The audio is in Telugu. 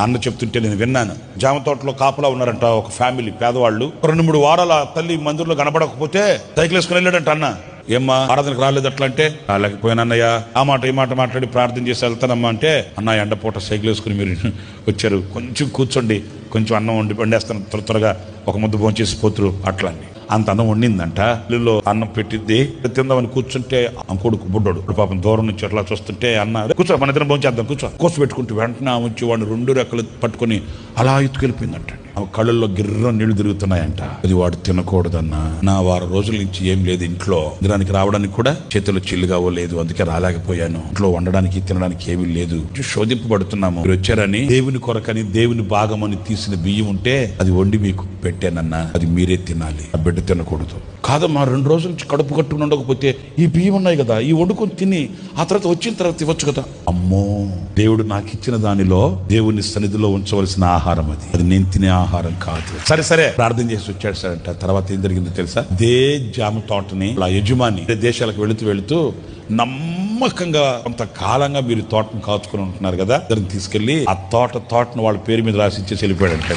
అన్న చెప్తుంటే నేను విన్నాను. జామ తోటలో కాపలా ఉన్నారంట ఒక ఫ్యామిలీ, పేదవాళ్ళు. 2-3 వారాల తల్లి మందిరంలో కనబడకపోతే సైకిల్ వేసుకుని వెళ్ళాడంట అన్న. ఏమ్మా ఆరాధనకు రాలేదు అట్లా అంటే, రాలేకపోయానన్నయ్య, ఆ మాట ఈ మాట మాట్లాడి ప్రార్థన చేసి వెళ్తానమ్మా అంటే, అన్న ఎండపూట సైకిల్ వేసుకుని మీరు వచ్చారు, కొంచెం కూర్చోండి, కొంచెం అన్నం వండేస్తాను, త్వరగా ఒక ముద్ద భోంచేసి పోతురు అట్లా అని. అంత అన్నం వండిందంట. ఇల్లులో అన్నం పెట్టిద్ది, తిందామని కూర్చుంటే ఆ కొడుకు బుడ్డోడు పాపం దూరం నుంచి అట్లా చూస్తుంటే, అన్న కూర్చో మన ఇద్దరం భోంచేద్దాం కూర్చో, కోసి పెట్టుకుంటూ వెంటనే వచ్చి వాడిని 2 రెక్కలు పట్టుకుని అలా ఎత్తుకెళ్ళిపోయిందంట. ఆ కళ్ళల్లో గిర్ర నీళ్లు తిరుగుతున్నాయంట. అది వాడు తినకూడదన్నా. నా 1 వారం రోజుల నుంచి ఏం లేదు ఇంట్లో, ఇంద్రానికి రావడానికి కూడా చేతులు చిల్లుగావో లేదు, అందుకే రాలేకపోయాను. ఇంట్లో వండడానికి తినడానికి ఏమీ లేదు, శోధింపబడుతున్నాము. మీరు వచ్చారని దేవుని కొరకని దేవుని భాగమని తీసిన బియ్యం ఉంటే అది వండి మీకు పెట్టానన్నా, అది మీరే తినాలి, ఆ బిడ్డ తినకూడదు. కాదమ్మా 2 రోజుల నుంచి కడుపు కట్టుకుని ఉండకపోతే ఈ బియ్యం ఉన్నాయి కదా, ఈ వండుకొని తిని ఆ తర్వాత వచ్చిన తర్వాత ఇవ్వచ్చు కదా. అమ్మో, దేవుడు నాకు ఇచ్చిన దానిలో దేవుని సన్నిధిలో ఉంచవలసిన ఆహారం అది, అది నేను తినే ఆహారం కాదు. సరే ప్రార్థన చేసి వచ్చాడంట. తర్వాత ఏం జరిగిందో తెలుసా? దే జామ తోటని ఆ యజమాని దేశాలకు వెళుతూ నమ్మకంగా కొంతకాలంగా మీరు తోటను కాచుకుని ఉంటున్నారు కదా, దాన్ని తీసుకెళ్లి ఆ తోటను వాళ్ళ పేరు మీద రాసి ఇచ్చేసి వెళ్ళిపోయాడంట.